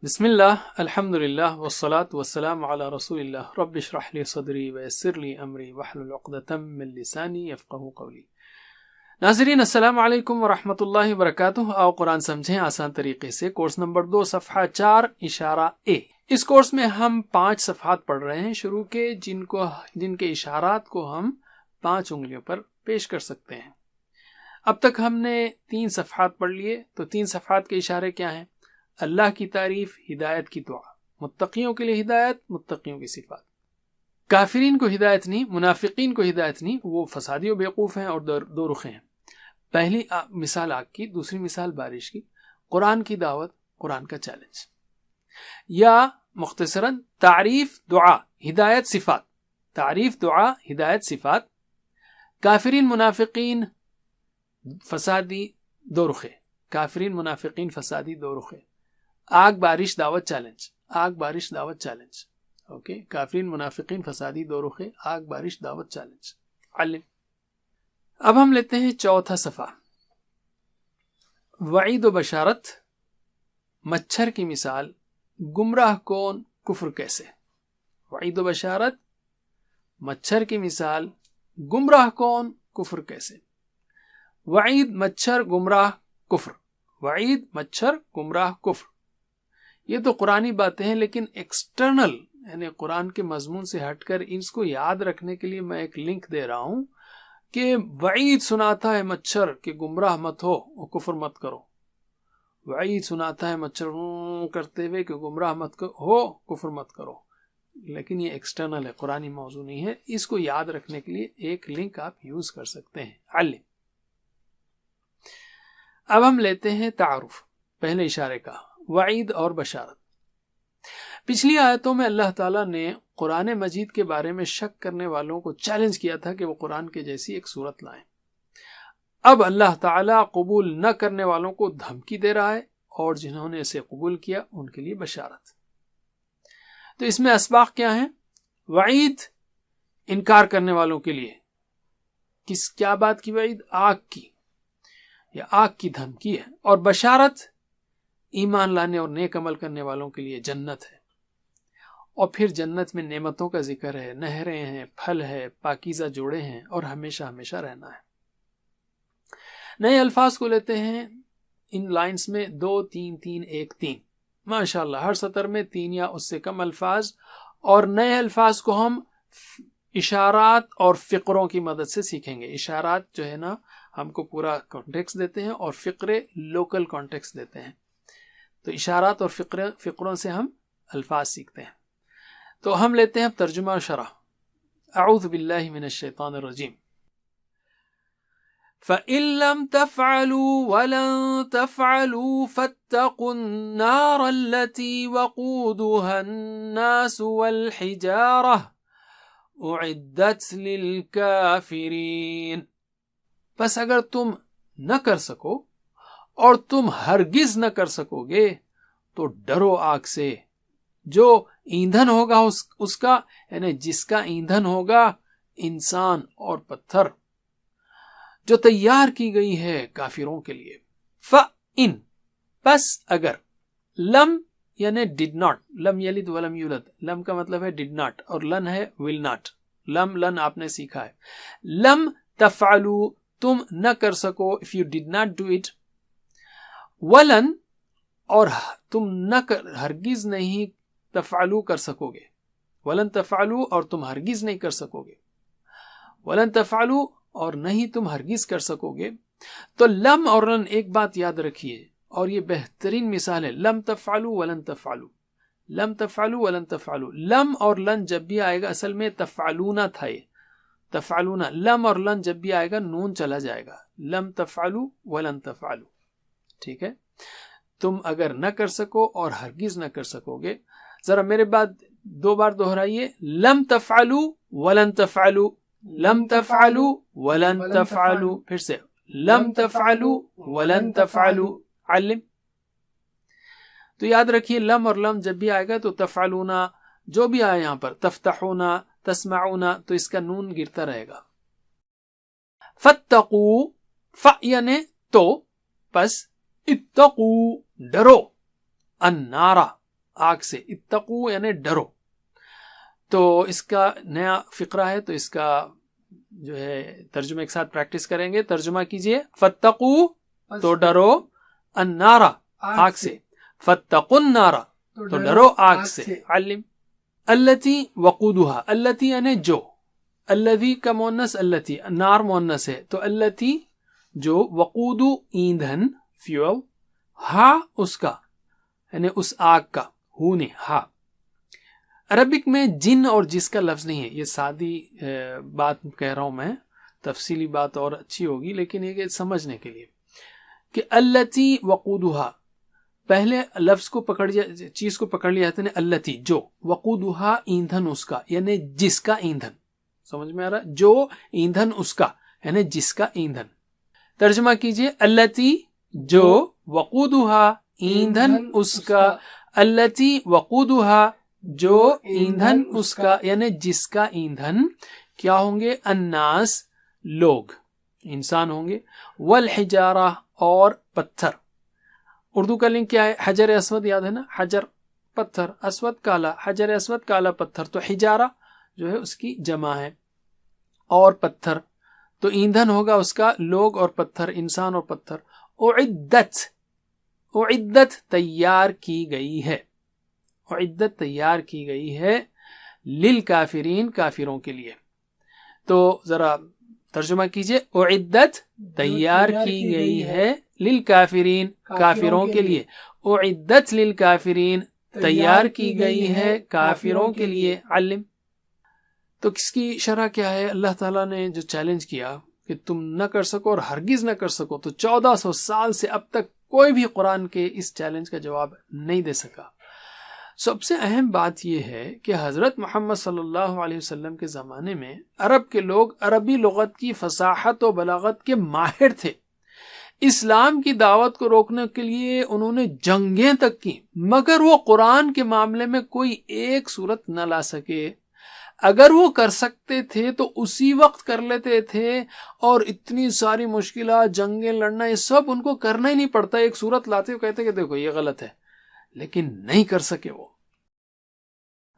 بسم اللہ الحمد للہ والصلاة والسلام علی رسول اللہ رب اشرح لی صدری ویسر لی امری واحلل عقدۃ من لسانی یفقہوا قولی۔ ناظرین السلام علیکم ورحمۃ اللہ وبرکاتہ۔ آؤ قرآن سمجھیں آسان طریقے سے، کورس نمبر 2 صفحہ 4 اشارہ اے۔ اس کورس میں ہم 5 صفحات پڑھ رہے ہیں شروع کے، جن کے اشارات کو ہم 5 انگلیوں پر پیش کر سکتے ہیں۔ اب تک ہم نے 3 صفحات پڑھ لیے، تو 3 صفحات کے اشارے کیا ہیں؟ اللہ کی تعریف، ہدایت کی دعا، متقیوں کے لیے ہدایت، متقیوں کی صفات۔ کافرین کو ہدایت نہیں، منافقین کو ہدایت نہیں، وہ فسادی و بیوقوف ہیں اور دو رخے ہیں۔ پہلی مثال آگ کی، دوسری مثال بارش کی، قرآن کی دعوت، قرآن کا چیلنج، یا مختصراً تعریف، دعا، ہدایت، صفات۔ تعریف، دعا، ہدایت، صفات۔ کافرین، منافقین، فسادی، دو رخے۔ کافرین، منافقین، فسادی، دو رخے۔ آگ، بارش، دعوت، چیلنج۔ آگ، بارش، دعوت، چیلنج۔ اوکے، کافرین، منافقین، فسادی، دو رخے، آگ، بارش، دعوت، چیلنج۔ علم۔ اب ہم لیتے ہیں چوتھا صفحہ، وعید و بشارت، مچھر کی مثال، گمراہ کون، کفر کیسے۔ وعید و بشارت، مچھر کی مثال، گمراہ کون، کفر کیسے۔ وعید، مچھر، گمراہ، کفر۔ وعید، مچھر، گمراہ، کفر۔ یہ تو قرآنی باتیں ہیں، لیکن ایکسٹرنل یعنی قرآن کے مضمون سے ہٹ کر اس کو یاد رکھنے کے لیے میں ایک لنک دے رہا ہوں کہ وعید سناتا ہے مچھر کہ گمراہ مت ہو اور کفر مت کرو۔ وعید سناتا ہے مچھر کرتے ہوئے کہ گمراہ مت ہو، کفر مت کرو، لیکن یہ ایکسٹرنل ہے، قرآنی موضوع نہیں ہے۔ اس کو یاد رکھنے کے لیے ایک لنک آپ یوز کر سکتے ہیں۔ علم۔ اب ہم لیتے ہیں تعارف پہلے اشارے کا، وعید اور بشارت۔ پچھلی آیتوں میں اللہ تعالیٰ نے قرآن مجید کے بارے میں شک کرنے والوں کو چیلنج کیا تھا کہ وہ قرآن کے جیسی ایک صورت لائیں۔ اب اللہ تعالیٰ قبول نہ کرنے والوں کو دھمکی دے رہا ہے، اور جنہوں نے اسے قبول کیا ان کے لیے بشارت۔ تو اس میں اسباق کیا ہیں؟ وعید انکار کرنے والوں کے لیے، کیا بات کی وعید؟ آگ کی، یا آگ کی دھمکی ہے۔ اور بشارت ایمان لانے اور نیک عمل کرنے والوں کے لیے جنت ہے۔ اور پھر جنت میں نعمتوں کا ذکر ہے، نہریں ہیں، پھل ہے، پاکیزہ جوڑے ہیں، اور ہمیشہ ہمیشہ رہنا ہے۔ نئے الفاظ کو لیتے ہیں ان لائنز میں، 2 3 3 1 3۔ ماشاءاللہ ہر سطر میں 3 یا اس سے کم الفاظ، اور نئے الفاظ کو ہم اشارات اور فقروں کی مدد سے سیکھیں گے۔ اشارات جو ہے نا ہم کو پورا کانٹیکس دیتے ہیں، اور فقرے لوکل کانٹیکس دیتے ہیں۔ تو اشارات اور فقروں سے ہم الفاظ سیکھتے ہیں۔ تو ہم لیتے ہیں ترجمہ و شرح۔ اعوذ باللہ من الشیطان الرجیم۔ فَإِن لَّمْ تَفْعَلُوا وَلَن تَفْعَلُوا فَاتَّقُوا النَّارَ الَّتِي وَقُودُهَا النَّاسُ وَالْحِجَارَةُ أُعِدَّتْ لِلْكَافِرِينَ۔ بس اگر تم نہ کر سکو، اور تم ہرگز نہ کر سکو گے، تو ڈرو آگ سے، جو ایندھن ہوگا اس کا، یعنی جس کا ایندھن ہوگا انسان اور پتھر، جو تیار کی گئی ہے کافروں کے لیے۔ فَإِن، بس اگر، لم یعنی did not، لم یلد ولم یولد، لم کا مطلب ہے did not، اور لن ہے will not۔ لن آپ نے سیکھا ہے۔ لم تفعلوا، تم نہ کر سکو، if you did not do it، ولن، اور تم ہرگز نہیں تفعلو کر سکو گے۔ ولن تفعلو، اور تم ہرگز نہیں کر سکو گے۔ ولن تفعلو، اور نہیں تم ہرگز کر سکو گے۔ تو لم اور لن ایک بات یاد رکھیے، اور یہ بہترین مثال ہے، لم تفعلو ولن تفعلو، لم تفعلو ولن تفعلو۔ لم اور لن جب بھی آئے گا، اصل میں تفعلونا تھا یہ، تفعلونا۔ لم اور لن جب بھی آئے گا نون چلا جائے گا، لم تفعلو ولن تفعلو۔ ٹھیک ہے، تم اگر نہ کر سکو اور ہرگز نہ کر سکو گے۔ ذرا میرے بعد 2 بار دہرائیے، لم تفعلو ولن تفعلو، لم تفعلو ولن تفعلو، پھر سے لم تفعلو ولن تفعلو۔ علم۔ تو یاد رکھیے، لم اور لم جب بھی آئے گا تو تفعلونا، جو بھی آئے یہاں پر، تفتحونا، تسمعونا، تو اس کا نون گرتا رہے گا۔ فاتقو، ف یعنی تو، پس اتقو، ڈرو، النارا، آگ سے, اتقو یعنی ڈرو. تو اس کا نیا فقرہ ہے, تو اس کا جو ہے ترجمہ ایک ساتھ پریکٹس کریں گے. ترجمہ کیجئے, فتقو تو ڈرو, النارا آگ سے, فتقوا النارا تو ڈرو آگ سے. علم التی وقودها, التی یعنی جو, الذی کا مؤنث التی, نار مؤنث ہے تو التی جو, وقودو ایندھن فیول, ہا اس کا یعنی اس آگ کا, ہو نے ہا. عربک میں جن اور جس کا لفظ نہیں ہے, یہ سادی بات کہہ رہا ہوں میں, تفصیلی بات اور اچھی ہوگی لیکن یہ سمجھنے کے لیے کہ التی وقودها, پہلے لفظ کو چیز کو پکڑ لیا جاتا ہے التی جو, وقودها ایندھن اس کا یعنی جس کا ایندھن. سمجھ میں آ رہا, جو ایندھن اس کا یعنی جس کا ایندھن. ترجمہ کیجئے, التی جو, وقودها ایندھن اس کا, التی وقودها جو ایندھن اس کا یعنی جس کا ایندھن کیا ہوں گے, الناس لوگ, انسان ہوں گے, والحجارہ اور پتھر. اردو کا لنک کیا ہے, حجر اسود, یاد ہے نا, حجر پتھر, اسود کالا, حجر اسود کالا پتھر, تو حجارہ جو ہے اس کی جمع ہے, اور پتھر تو ایندھن ہوگا اس کا لوگ اور پتھر, انسان اور پتھر. اعدت, اعدت تیار کی گئی ہے, اعدت تیار کی گئی ہے, للکافرین کافروں کے لیے. تو ذرا ترجمہ کیجئے, اعدت تیار کی گئی ہے, للکافرین کافروں کے لیے, اعدت للکافرین تیار کی گئی ہے کافروں کے لیے. علم تو کس کی شرح کیا ہے, اللہ تعالیٰ نے جو چیلنج کیا کہ تم نہ کر سکو اور ہرگز نہ کر سکو, تو 1400 سال سے اب تک کوئی بھی قرآن کے اس چیلنج کا جواب نہیں دے سکا. سب سے اہم بات یہ ہے کہ حضرت محمد صلی اللہ علیہ وسلم کے زمانے میں عرب کے لوگ عربی لغت کی فصاحت و بلاغت کے ماہر تھے. اسلام کی دعوت کو روکنے کے لیے انہوں نے جنگیں تک کی, مگر وہ قرآن کے معاملے میں کوئی ایک صورت نہ لا سکے. اگر وہ کر سکتے تھے تو اسی وقت کر لیتے تھے, اور اتنی ساری مشکلات, جنگیں لڑنا, یہ سب ان کو کرنا ہی نہیں پڑتا. ایک صورت لاتے ہوئے کہتے کہ دیکھو یہ غلط ہے, لیکن نہیں کر سکے وہ.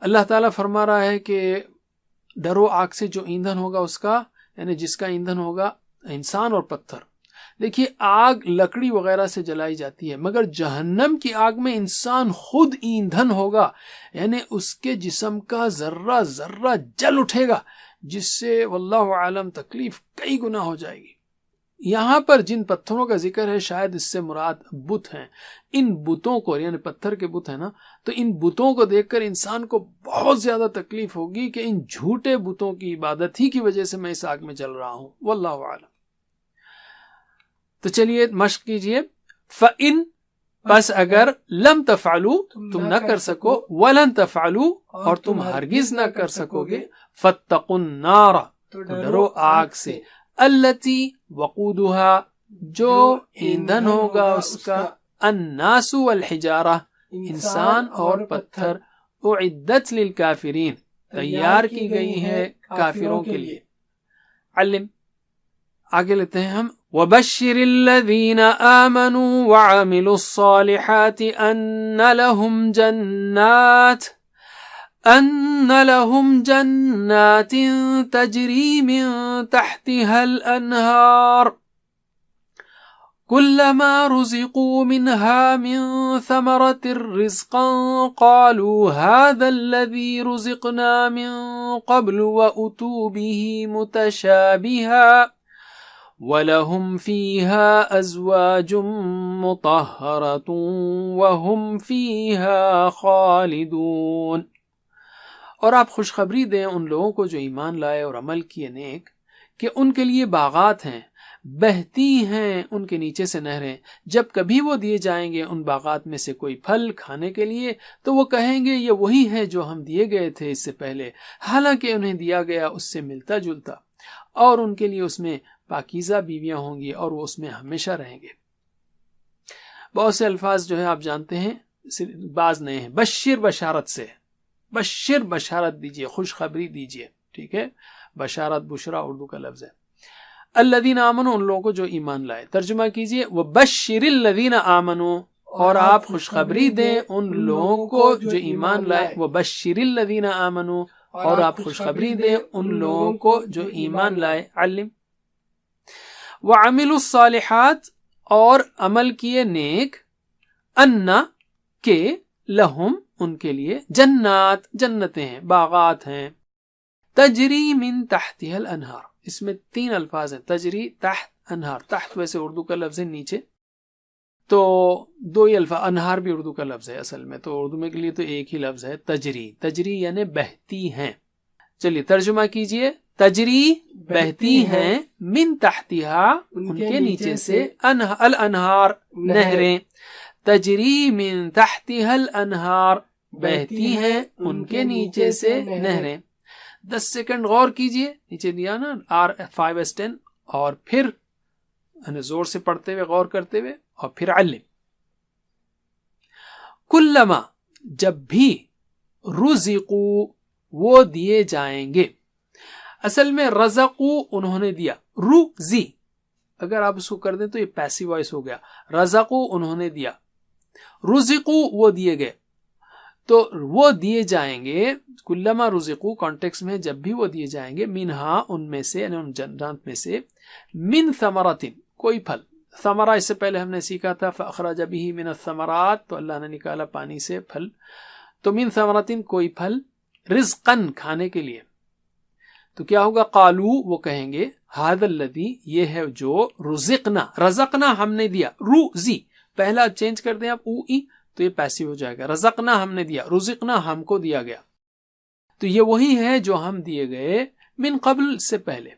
اللہ تعالیٰ فرما رہا ہے کہ ڈرو آگ سے جو ایندھن ہوگا اس کا یعنی جس کا ایندھن ہوگا انسان اور پتھر. دیکھیے آگ لکڑی وغیرہ سے جلائی جاتی ہے, مگر جہنم کی آگ میں انسان خود ایندھن ہوگا, یعنی اس کے جسم کا ذرہ ذرہ جل اٹھے گا, جس سے واللہ عالم تکلیف کئی گنا ہو جائے گی. یہاں پر جن پتھروں کا ذکر ہے شاید اس سے مراد بت ہیں. ان بتوں کو, یعنی پتھر کے بت ہیں نا, تو ان بتوں کو دیکھ کر انسان کو بہت زیادہ تکلیف ہوگی کہ ان جھوٹے بتوں کی عبادت ہی کی وجہ سے میں اس آگ میں جل رہا ہوں. واللہ عالم. تو چلیے مشق کیجئے. فَإِن بس اگر لم تفعلوا تم نہ کر سکو, وَلَن تفعلوا اور تم ہرگز نہ کر سکو گے, فَاتَّقُوا النَّارَ تو ڈرو آگ سے, التی وقودها جو ایندھن ہوگا اس کا, الناس والحجارہ انسان اور پتھر, اعدت للکافرین تیار کی گئی ہے کافروں کے لیے. علم آگے لیتے ہیں ہم. وَبَشِّرِ الَّذِينَ آمَنُوا وَعَمِلُوا الصَّالِحَاتِ أَنَّ لَهُمْ جَنَّاتٍ تَجْرِي مِن تَحْتِهَا الْأَنْهَارُ كُلَّمَا رُزِقُوا مِنْهَا مِن ثَمَرَةٍ رِزْقًا قَالُوا هَذَا الَّذِي رُزِقْنَا مِن قَبْلُ وَأُتُوا بِهِ مُتَشَابِهًا وَلَهُمْ فِيهَا أَزْوَاجٌ مُطَهَّرَةٌ وَهُمْ فِيهَا خَالِدُونَ. اور آپ خوشخبری دیں ان لوگوں کو جو ایمان لائے اور عمل کیے نیک, کہ ان کے لیے باغات ہیں, بہتی ہیں ان کے نیچے سے نہریں. جب کبھی وہ دیے جائیں گے ان باغات میں سے کوئی پھل کھانے کے لیے, تو وہ کہیں گے یہ وہی ہے جو ہم دیے گئے تھے اس سے پہلے, حالانکہ انہیں دیا گیا اس سے ملتا جلتا, اور ان کے لیے اس میں پاکیزہ بیویاں ہوں گی اور وہ اس میں ہمیشہ رہیں گے. بہت سے الفاظ جو ہے آپ جانتے ہیں, بعض نئے ہیں. بشر بشارت سے, بشر بشارت دیجئے, خوشخبری دیجئے, ٹھیک ہے. بشارت بشرا اردو کا لفظ ہے. الذین آمنوا ان لوگوں کو جو ایمان لائے. ترجمہ کیجئے وبشر الذین آمنوا, اور آپ خوشخبری دیں ان لوگوں کو جو ایمان لائے، وبشر الذین آمنوا، اور آپ خوشخبری دیں ان لوگوں کو جو ایمان لائے، علم وعملوا الصالحات، اور عمل کیے نیک، انا کہ لہم ان کے لیے، جنات جنتیں ہیں، باغات ہیں، تجری من تحتها الانہار، اس میں 3 الفاظ ہیں، تجری تحت انہار، تحت ویسے اردو کا لفظ ہے نیچے، تو 2 ہی الفاظ، انہار بھی اردو کا لفظ ہے اصل میں، تو اردو میں کے لیے تو ایک ہی لفظ ہے، تجری، تجری یعنی بہتی ہیں۔ چلیے ترجمہ کیجئے، تجری بہتی ہیں، من تحتہا ان کے نیچے سے، الانہار نہریں، تجری من تحتہا الانہار بہتی ہیں ان کے نیچے سے نہریں۔ 10 سیکنڈ غور کیجئے، نیچے دیا نا R5S10، اور پھر زور سے پڑھتے ہوئے غور کرتے ہوئے، اور پھر علم۔ کلما جب بھی، رزقو وہ دیے جائیں گے، اصل میں رزقو انہوں نے دیا، روزی اگر آپ اس کو کر دیں تو یہ پیسیو وائس ہو گیا، رزقو انہوں نے دیا، رزقو وہ دیے گئے، تو وہ دیے جائیں گے، کلما رزقو کانٹیکس میں جب بھی وہ دیے جائیں گے، منہا ان میں سے، یعنی ان جنات میں سے، من ثمرات کوئی پھل، ثمرہ اس سے پہلے ہم نے سیکھا تھا فاخرج به من الثمرات، تو اللہ نے نکالا پانی سے پھل، تو من ثمرات کوئی پھل، رزقن کھانے کے لیے، تو کیا ہوگا، قالو وہ کہیں گے، ھذا الذی یہ ہے جو، رزقنا رزقنا ہم نے دیا، روزی پہلا چینج کر دیں آپ او ای تو یہ پیسیو ہو جائے گا، رزقنا ہم نے دیا، رزقنا ہم کو دیا گیا، تو یہ وہی ہے جو ہم دیے گئے من قبل سے پہلے۔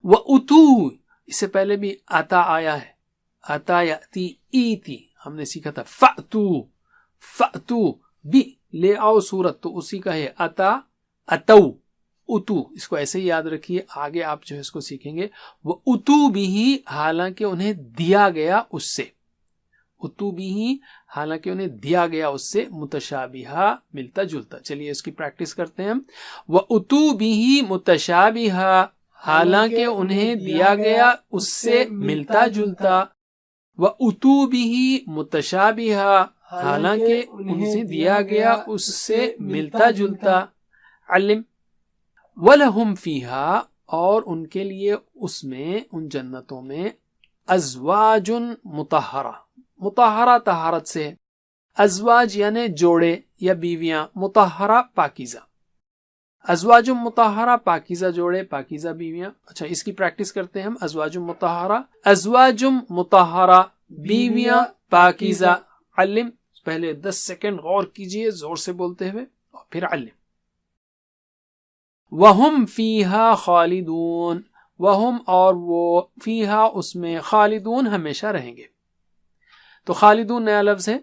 وَأُتُوا اس سے پہلے بھی آتا آیا ہے، آتا یاتی ایتی ہم نے سیکھا تھا، فَأْتُوا فَأْتُوا بھی لے آؤ صورت، تو اسی کا ہے آتا اتو، اتو اس کو ایسے ہی یاد رکھیے، آگے آپ جو ہے اس کو سیکھیں گے، وہ اتو بھی حالانکہ انہیں دیا گیا اس سے، اتو بھی حالانکہ انہیں دیا گیا اس سے، متشابہہ ملتا جلتا۔ چلیے اس کی پریکٹس کرتے ہیں ہم، وہ اتو بھی متشابہہ حالانکہ انہیں دیا گیا اس سے ملتا جلتا، وہ اتو بھی متشابہہ حالانکہ ان سے دیا گیا اس سے ملتا جلتا، علم وَلَهُمْ فِيهَا اور ان کے لیے اس میں، ان جنتوں میں، ازواج مطہرہ، مطہرہ طہارت سے، ازواج یعنی جوڑے یا بیویاں، مطہرہ پاکیزہ، ازواج مطہرہ پاکیزہ جوڑے، پاکیزہ بیویاں۔ اچھا اس کی پریکٹس کرتے ہیں ہم، ازواج مطہرہ، ازواج مطہرہ بیویاں پاکیزہ، علم پہلے 10 سیکنڈ غور کیجئے زور سے بولتے ہوئے، اور پھر علم۔ وَهُمْ فِيهَا خَالِدُونَ وَهُمْ اور وہ، فیہا اس میں، خالدون ہمیشہ رہیں گے، تو خالدون نیا لفظ ہے،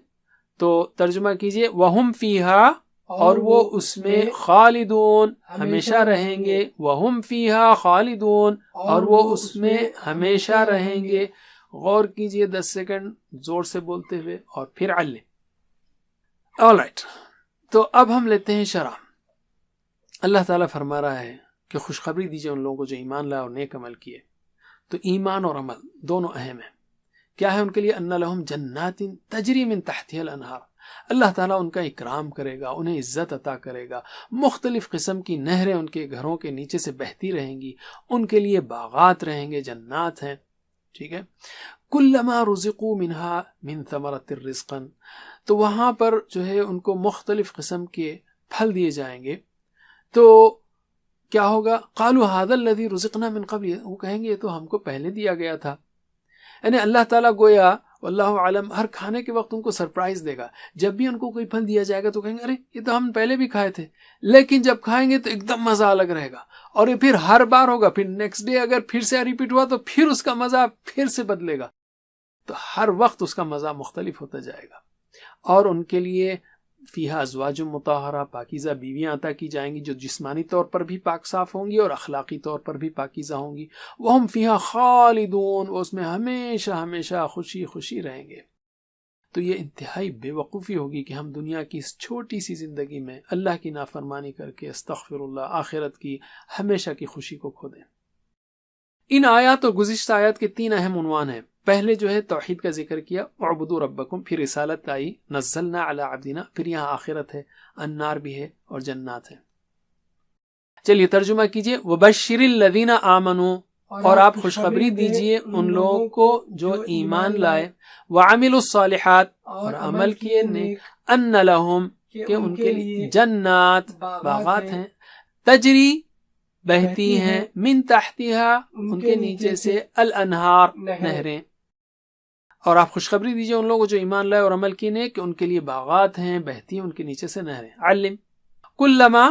تو ترجمہ کیجئے، وَهُمْ فِيهَا اور وہ اس میں، خالدون ہمیشہ رہیں گے، وَهُمْ فِيهَا خالدون اور وہ اس میں ہمیشہ رہیں گے۔ غور کیجئے 10 سیکنڈ زور سے بولتے ہوئے، اور پھر علم۔ آلرائٹ، تو اب ہم لیتے ہیں شرح۔ اللہ تعالیٰ فرما رہا ہے کہ خوشخبری دیجئے ان لوگوں کو جو ایمان لائے اور نیک عمل کیے، تو ایمان اور عمل دونوں اہم ہیں۔ کیا ہے ان کے لیے؟ ان لہم جنات تجری من تحتها الانہار، اللہ تعالیٰ ان کا اکرام کرے گا، انہیں عزت عطا کرے گا، مختلف قسم کی نہریں ان کے گھروں کے نیچے سے بہتی رہیں گی، ان کے لیے باغات رہیں گے، جنات ہیں، ٹھیک ہے۔ کلما رزقوا منہا من ثمرۃ رزقا، تو وہاں پر جو ہے ان کو مختلف قسم کے پھل دیے جائیں گے، تو کیا ہوگا؟ قالوا ھذا الذی رزقنا من قبل، وہ کہیں گے یہ تو ہم کو پہلے دیا گیا تھا، یعنی اللہ تعالیٰ گویا واللہ عالم ہر کھانے کے وقت ان کو سرپرائز دے گا، جب بھی ان کو کوئی پھل دیا جائے گا تو کہیں گے ارے یہ تو ہم پہلے بھی کھائے تھے، لیکن جب کھائیں گے تو ایک دم مزہ الگ رہے گا، اور یہ پھر ہر بار ہوگا، پھر نیکسٹ ڈے اگر پھر سے ریپیٹ ہوا تو پھر اس کا مزہ پھر سے بدلے گا، تو ہر وقت اس کا مزہ مختلف ہوتا جائے گا۔ اور ان کے لیے فیہا ازواج مطہرہ، پاکیزہ بیویاں عطا کی جائیں گی جو جسمانی طور پر بھی پاک صاف ہوں گی اور اخلاقی طور پر بھی پاکیزہ ہوں گی۔ وہم فیہا خالدون، وہ اس میں ہمیشہ ہمیشہ خوشی خوشی رہیں گے۔ تو یہ انتہائی بے وقوفی ہوگی کہ ہم دنیا کی اس چھوٹی سی زندگی میں اللہ کی نافرمانی کر کے، استغفر اللہ، آخرت کی ہمیشہ کی خوشی کو کھو دیں۔ ان آیات اور گزشتہ آیات کے 3 اہم عنوان ہیں۔ پہلے جو ہے توحید کا ذکر کیا، اعبدوا ربکم، پھر رسالت آئی، نزلنا علی عبدنا، پھر یہاں آخرت ہے، النار بھی ہے اور جنات ہے۔ چلیے ترجمہ کیجئے، وبشر الذین آمنوا، اور آپ خوشخبری دیجئے ان لوگوں کو جو ایمان لائے، وعملوا الصالحات، اور عمل کیے نیک، ان لہم، کہ ان کے لیے، جنات، باغات ہیں، تجری، بہتی ہیں، من تحتہا، ان کے نیچے سے، الانہار، نہریں۔ اور آپ خوشخبری دیجئے ان لوگوں جو ایمان لائے اور عمل کیے نیک کہ ان کے لیے باغات ہیں، بہتی ہیں ان کے نیچے سے نہریں۔ علم، کلما،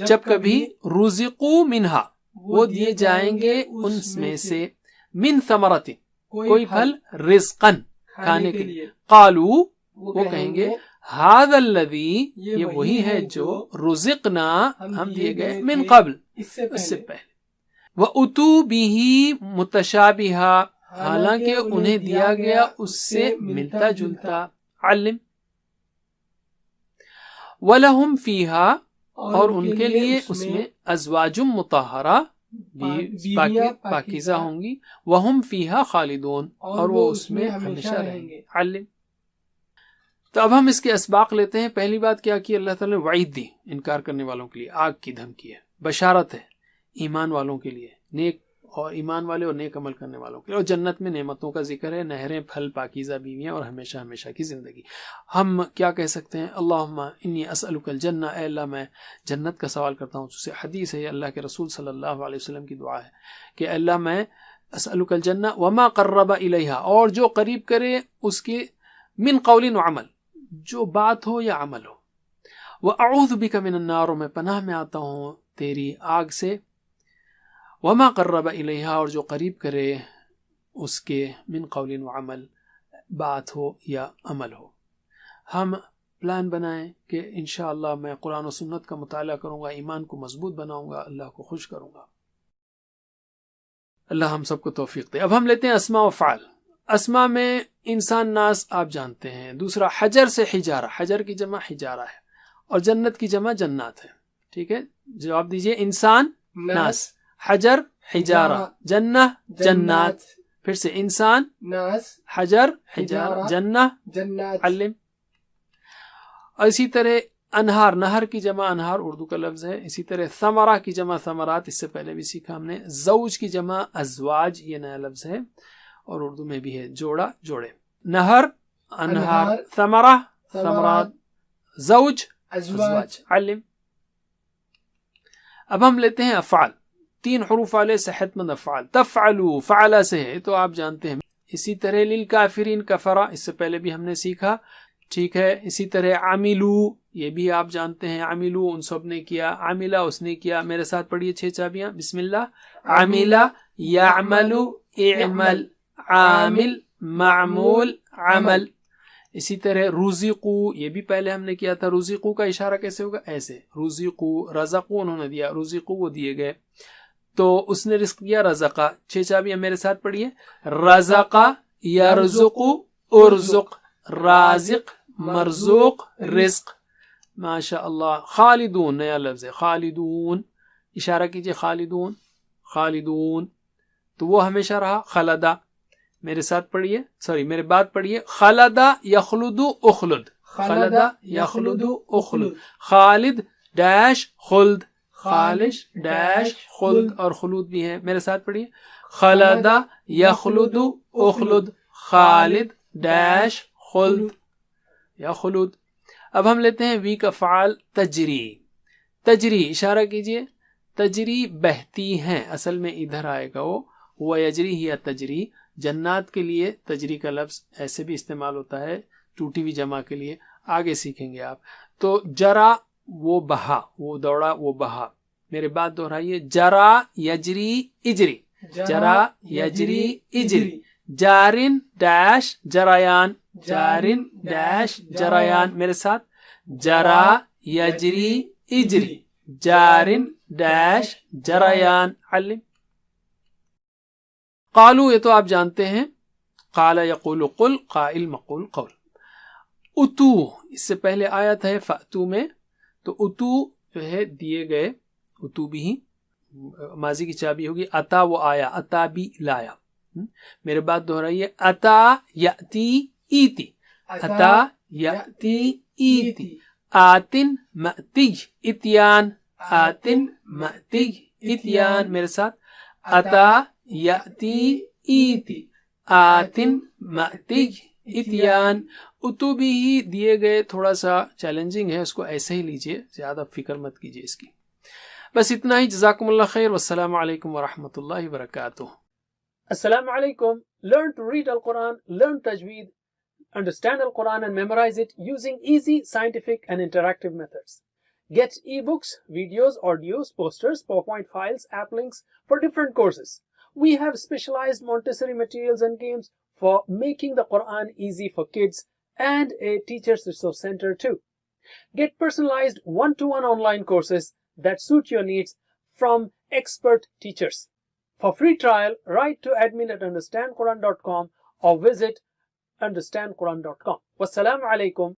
جب کبھی، رزقو منہا، وہ دیے جائیں گے ان میں سے، من ثمرت، کوئی پھل، رزقن، کھانے کے لیے، قالو، وہ کہیں گے، ھذا الذی، یہ وہی ہے جو، رزقنا، ہم دیے گئے، من قبل، اس سے پہلے، وَأُتُوا بِهِ مُتَشَابِهًا، حالانکہ انہیں دیا گیا اس سے ملتا جلتا۔ علم، وَلَهُمْ فِيهَا، اور ان کے لیے اس میں، ازواج مطہرہ، پاکیزہ ہوں گی، وَهُمْ فِيهَا خالدون، اور وہ اس میں ہمیشہ رہیں گے۔ علم۔ تو اب ہم اس کے اسباق لیتے ہیں۔ پہلی بات کیا کی؟ اللہ تعالیٰ نے وعید دی انکار کرنے والوں کے لیے، آگ کی دھمکی ہے۔ بشارت ہے ایمان والوں کے لیے، نیک اور ایمان والے اور نیک عمل کرنے والوں کے لیے، اور جنت میں نعمتوں کا ذکر ہے، نہریں، پھل، پاکیزہ بیویاں، اور ہمیشہ ہمیشہ کی زندگی۔ ہم کیا کہہ سکتے ہیں؟ اللہم انی اسألک الجنہ، اے اللہ میں جنت کا سوال کرتا ہوں تجھ سے۔ حدیث ہے، اللہ کے رسول صلی اللہ علیہ وسلم کی دعا ہے کہ اے اللہ میں اسألک الجنہ وما قرب الیہا، اور جو قریب کرے اس کی، من قول و عمل، جو بات ہو یا عمل ہو، وَأَعُوذُ بِكَ مِنَ النَّارِ، میں پناہ میں آتا ہوں تیری آگ سے، وما قرب الیہا، اور جو قریب کرے اس کے، من قول و عمل، بات ہو یا عمل ہو۔ ہم پلان بنائیں کہ انشاءاللہ میں قرآن و سنت کا مطالعہ کروں گا، ایمان کو مضبوط بناؤں گا، اللہ کو خوش کروں گا۔ اللہ ہم سب کو توفیق دے۔ اب ہم لیتے ہیں اسماء و فعل۔ اسماء میں انسان، ناس، آپ جانتے ہیں۔ دوسرا حجر سے حجارہ، حجر کی جمع حجارہ ہے، اور جنت کی جمع جنات ہے۔ ٹھیک ہے، جواب دیجئے۔ انسان، ناس، حجر، حجارہ، جنہ، جنات، پھر سے انسان، ناس، حجر، حجارہ، جنہ، جنات۔ علم۔ اور اسی طرح انہار، نہر کی جمع انہار اردو کا لفظ ہے۔ اسی طرح ثمرہ کی جمع ثمرات، اس سے پہلے بھی سیکھا ہم نے۔ زوج کی جمع ازواج، یہ نیا لفظ ہے اور اردو میں بھی ہے، جوڑا، جوڑے۔ نہر، انہار، ثمرہ، ثمرات، زوج، ازواج۔ علم۔ اب ہم لیتے ہیں افعال، 3 حروف والے صحت مند افعال۔ تفعلوا، فعلا سے ہے تو آپ جانتے ہیں۔ اسی طرح للکافرین، کفرا، اس سے پہلے بھی ہم نے سیکھا۔ ٹھیک ہے، اسی طرح عملو، یہ بھی آپ جانتے ہیں۔ عملو، ان سب نے کیا، عملہ، اس نے کیا۔ میرے ساتھ پڑھیے 6 چابیاں، بسم اللہ۔ عملہ، یعمل، اعمل، عامل، معمول، عمل۔ اسی طرح رزقو، یہ بھی پہلے ہم نے کیا تھا۔ رزقو کا اشارہ کیسے ہوگا؟ ایسے، رزقو، رزقو انہوں نے دیا، رزقو وہ دیے گئے، تو اس نے رزق دیا، رزقا۔ 6 چابیاں میرے ساتھ پڑھیے۔ رزقا، یرزقو، ارزق، رازق، مرزوق، رزق۔ ماشاء اللہ۔ خالدون، نیا لفظ ہے، خالدون، اشارہ کیجئے، خالدون، خالدون، تو وہ ہمیشہ رہا۔ خلدہ، میرے ساتھ پڑھیے، سوری میرے بعد پڑھیے۔ خلدہ یخلد اخلد، خلدہ یخلد اخلد، خالد ڈیش خلد، خالد ڈیش خلد، اور خلود بھی ہے۔ میرے ساتھ پڑھیے۔ خلدہ یخلد اخلد، خالد ڈیش خلد یا خلود۔ اب ہم لیتے ہیں ویک افعال۔ تجری، تجری، اشارہ کیجئے، تجری، بہتی ہیں، اصل میں ادھر آئے گا وہ یجری ہی تجری۔ جنات کے لیے تجری کا لفظ ایسے بھی استعمال ہوتا ہے، ٹوٹی ہوئی جمع کے لیے، آگے سیکھیں گے آپ۔ تو جرا، وہ بہا، وہ دوڑا، وہ بہا۔ میرے بات دہرائیے، جرا یجری اجری، جرا یجری اجری، جارن ڈیش جریان، جارن ڈیش جریان۔ میرے ساتھ، جرا یجری اجری، جارن ڈیش جریان۔ علم۔ قالو، یہ تو آپ جانتے ہیں، قال یقول قل، قائل مقول قول۔ اتو، اس سے پہلے آیت ہے فاتو میں، تو اتو جو ہے دیے گئے، اتو بھی ماضی کی چابی ہوگی۔ اتا، وہ آیا، اتا بھی لایا۔ میرے بات دہرائیے. اتا یاتی ایتی. اتا یاتی ایتی. آتن مأتی اتیان. آتن مأتی اتیان. میرے ساتھ. اتا یاتی ایتی. آتن مأتی اتیان. اتو بھی دیے گئے تھوڑا سا چیلنجنگ ہے, اس کو ایسے ہی لیجئے, زیادہ فکر مت کیجئے اس کی. بس اتنا ہی. جزاکم اللہ خیر. والسلام علیکم ورحمۃ اللہ وبرکاتہ. السلام علیکم. Learn to read Al-Quran, learn Tajweed, understand Al-Quran and memorize it using easy, scientific and interactive methods. Get ebooks, videos, audios, posters, PowerPoint files, app links for different courses. We have specialized Montessori materials and games for making the Quran easy for kids and a teacher's resource center too. Get personalized one-to-one online courses that suit your needs from expert teachers. For free trial, write to admin@understandquran.com or visit understandquran.com. Wassalamu alaikum.